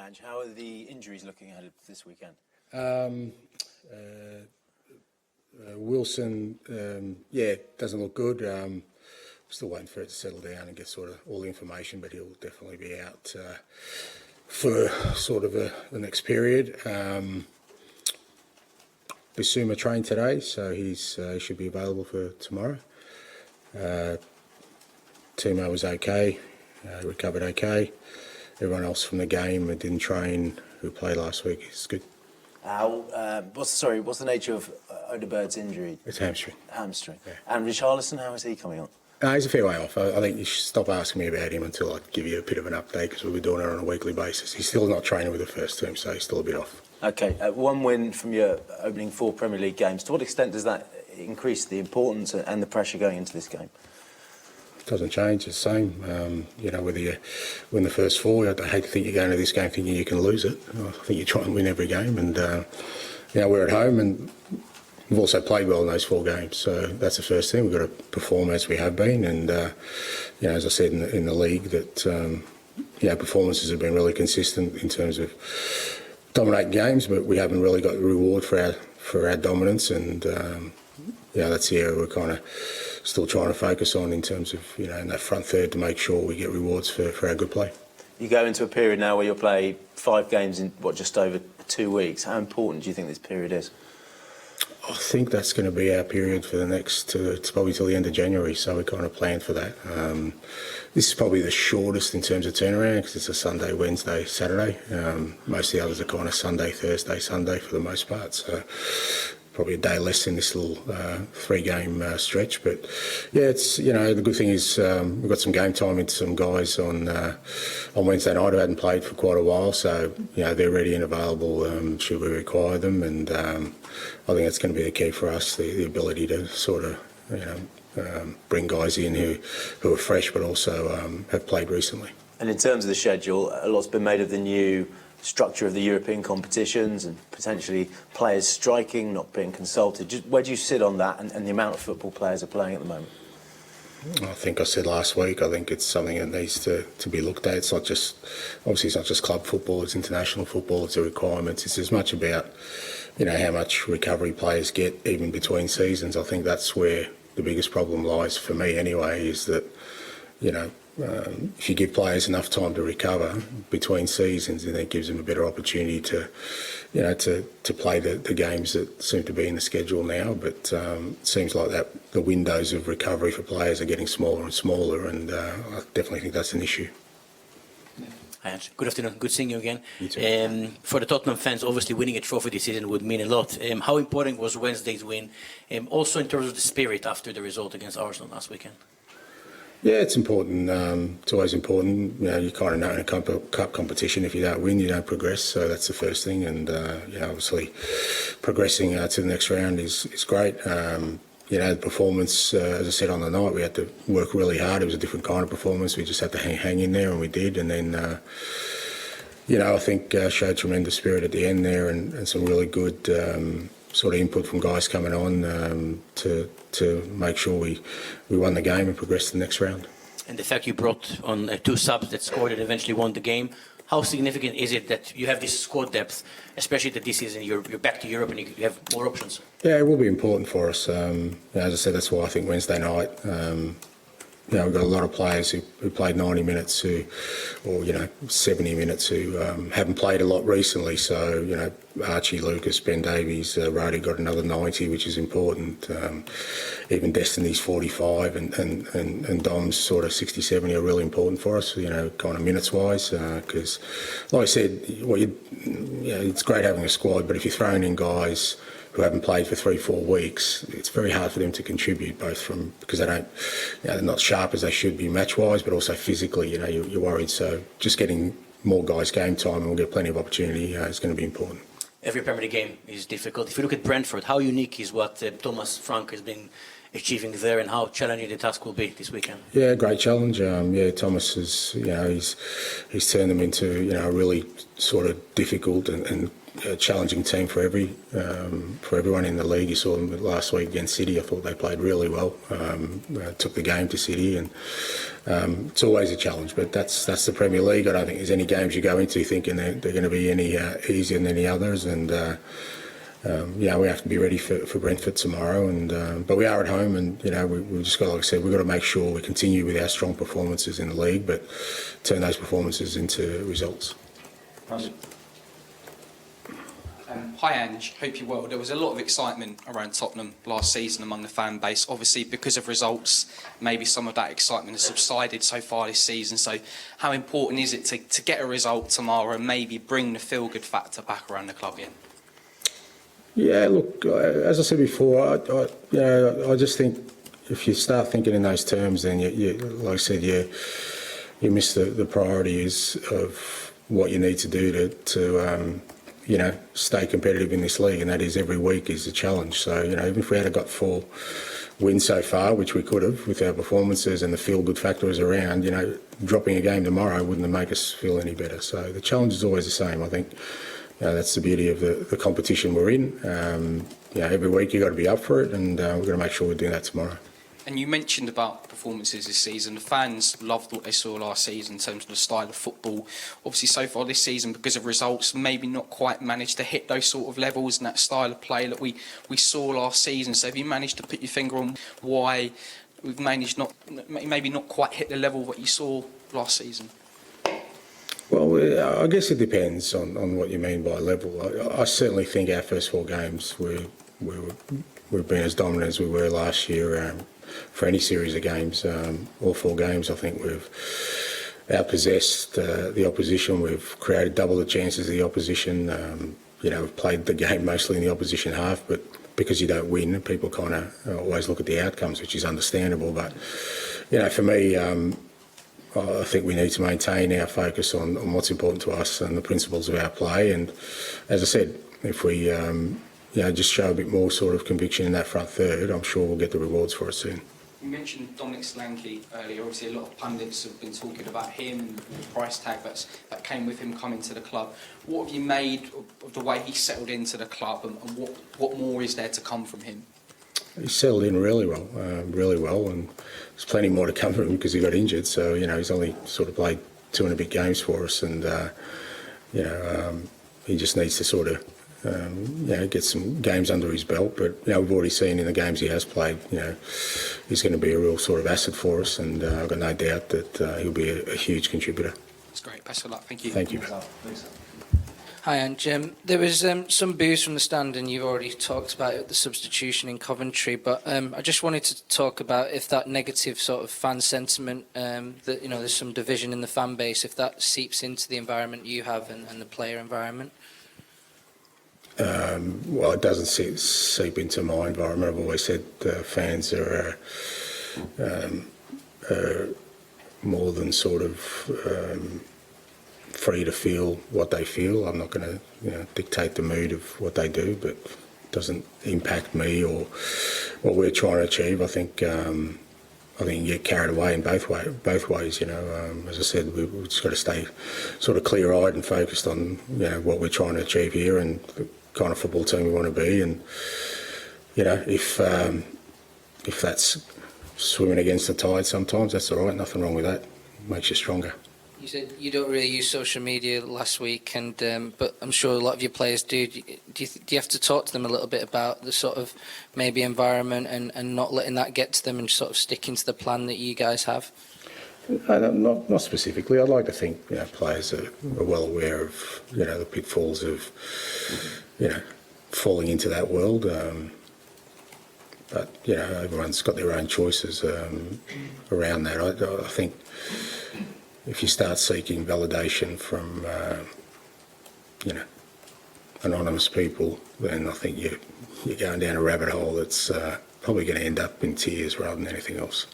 Ange, how are the injuries looking ahead of this weekend? Wilson, doesn't look good. Still waiting for it to settle down and get sort of all the information, but he'll definitely be out for sort of the next period. Bissouma trained today, so he should be available for tomorrow. Timo was okay, recovered okay. Everyone else from the game who didn't train, who played last week, is good. What's the nature of Odegaard's injury? It's hamstring. Hamstring. Yeah. And Richarlison, how is he coming on? He's a fair way off. I think you should stop asking me about him until I give you a bit of an update, because we'll be doing it on a weekly basis. He's still not training with the first team, so he's still a bit off. Okay, one win from your opening 4 Premier League games. To what extent does that increase the importance and the pressure going into this game? It doesn't change. It's the same. Whether you win the first 4, I hate to think you're going to this game thinking you can lose it. I think you try and win every game, and we're at home, and we've also played well in those 4 games. So that's the first thing. We've got to perform as we have been, and as I said in the league, that performances have been really consistent in terms of dominating games, but we haven't really got the reward for our dominance, and that's the area we're kind of still trying to focus on in terms of in that front third, to make sure we get rewards for our good play. You go into a period now where you'll play 5 games in just over 2 weeks. How important do you think this period is? I think that's going to be our period for the next, it's probably till the end of January, so we kind of planned for that. This is probably the shortest in terms of turnaround, because it's a Sunday, Wednesday, Saturday. Most of the others are kind of Sunday, Thursday, Sunday for the most part, so probably a day less in this little 3-game stretch. But it's the good thing is we've got some game time into some guys on Wednesday night who hadn't played for quite a while, so they're ready and available should we require them, and I think that's going to be the key for us, the ability to sort of bring guys in who are fresh but also have played recently. And in terms of the schedule, a lot's been made of the new structure of the European competitions and potentially players striking, not being consulted. Where do you sit on that and the amount of football players are playing at the moment? I think I said last week, I think it's something that needs to be looked at. It's not just club football, it's international football, it's a requirement. It's as much about how much recovery players get even between seasons. I think that's where the biggest problem lies for me anyway, is that if you give players enough time to recover between seasons, then it gives them a better opportunity to play the games that seem to be in the schedule now. But it seems like that the windows of recovery for players are getting smaller and smaller, and I definitely think that's an issue. Hi, Ange. Good afternoon. Good seeing you again. You too. For the Tottenham fans, obviously winning a trophy this season would mean a lot. How important was Wednesday's win? Also in terms of the spirit after the result against Arsenal last weekend? Yeah, it's important. It's always important. You kind of know in a cup competition, if you don't win, you don't progress. So that's the first thing. And obviously, progressing to the next round is great. The performance, as I said on the night, we had to work really hard. It was a different kind of performance. We just had to hang in there, and we did. And then, I think showed tremendous spirit at the end there, and some really good sort of input from guys coming on to make sure we won the game and progressed to the next round. And the fact you brought on 2 subs that scored and eventually won the game, how significant is it that you have this squad depth, especially that this season you're back to Europe and you have more options? Yeah, it will be important for us. As I said, that's why I think Wednesday night, we've got a lot of players who played 90 minutes or 70 minutes who haven't played a lot recently. So, Archie, Lucas, Ben Davies, Rody got another 90, which is important. Even Destiny's 45 and Dom's sort of 60, 70 are really important for us, kind of minutes-wise. Because, like I said, it's great having a squad, but if you're throwing in guys who haven't played for 3-4 weeks, it's very hard for them to contribute, because they don't, they're not sharp as they should be match-wise, but also physically, you're worried. So just getting more guys game time, and we'll get plenty of opportunity, is going to be important. Every Premier League game is difficult. If you look at Brentford, how unique is what Thomas Frank has been achieving there, and how challenging the task will be this weekend? Yeah, great challenge. Thomas is, he's turned them into, a really sort of difficult and a challenging team for everyone in the league. You saw them last week against City. I thought they played really well. Took the game to City, and it's always a challenge. But that's the Premier League. I don't think there's any games you go into thinking they're going to be any easier than any others. And we have to be ready for Brentford tomorrow. And but we are at home, and we've just got, like I said, we've got to make sure we continue with our strong performances in the league, but turn those performances into results. Hi Ange, hope you're well. There was a lot of excitement around Tottenham last season among the fan base. Obviously, because of results, maybe some of that excitement has subsided so far this season. So how important is it to get a result tomorrow and maybe bring the feel-good factor back around the club again? Yeah, look, as I said before, I just think if you start thinking in those terms, then you like I said, you miss the priorities of what you need to do to stay competitive in this league, and that is every week is a challenge. So, even if we had got 4 wins so far, which we could have with our performances and the feel-good factor is around, dropping a game tomorrow wouldn't make us feel any better. So the challenge is always the same. I think that's the beauty of the competition we're in. Every week you've got to be up for it, and we've got to make sure we're doing that tomorrow. And you mentioned about performances this season. The fans loved what they saw last season in terms of the style of football. Obviously, so far this season, because of results, maybe not quite managed to hit those sort of levels and that style of play that we saw last season. So have you managed to put your finger on why we've managed maybe not quite hit the level what you saw last season? Well, I guess it depends on what you mean by level. I certainly think our first 4 games we've been as dominant as we were last year. For any series of games, all 4 games, I think we've outpossessed the opposition. We've created double the chances of the opposition. We've played the game mostly in the opposition half, but because you don't win, people kind of always look at the outcomes, which is understandable. But for me, I think we need to maintain our focus on what's important to us and the principles of our play. And as I said, if we just show a bit more sort of conviction in that front third, I'm sure we'll get the rewards for it soon. You mentioned Dominic Slanky earlier. Obviously, a lot of pundits have been talking about him and the price tag that came with him coming to the club. What have you made of the way he settled into the club, and what more is there to come from him? He settled in really well, and there's plenty more to come from him because he got injured. So he's only sort of played 2 and a bit games for us, and he just needs to sort of get some games under his belt. But we've already seen in the games he has played, he's going to be a real sort of asset for us, and I've got no doubt that he'll be a huge contributor. That's great. Best of luck. Thank you. Thank you. Hi, Ange. There was some boos from the stand, and you've already talked about the substitution in Coventry, but I just wanted to talk about if that negative sort of fan sentiment, that there's some division in the fan base, if that seeps into the environment you have and the player environment. Well, it doesn't seep into my environment. I've always said fans are more than sort of free to feel what they feel. I'm not going to dictate the mood of what they do, but it doesn't impact me or what we're trying to achieve. I think you get carried away in both ways. As I said, we've just got to stay sort of clear-eyed and focused on what we're trying to achieve here and the kind of football team we want to be. And if that's swimming against the tide, sometimes that's all right. Nothing wrong with that. Makes you stronger. You said you don't really use social media last week, and but I'm sure a lot of your players do. Do you have to talk to them a little bit about the sort of maybe environment and not letting that get to them and sort of sticking to the plan that you guys have? Not specifically. I'd like to think players are well aware of the pitfalls of falling into that world. But everyone's got their own choices around that. I think if you start seeking validation from anonymous people, then I think you're going down a rabbit hole that's probably going to end up in tears rather than anything else.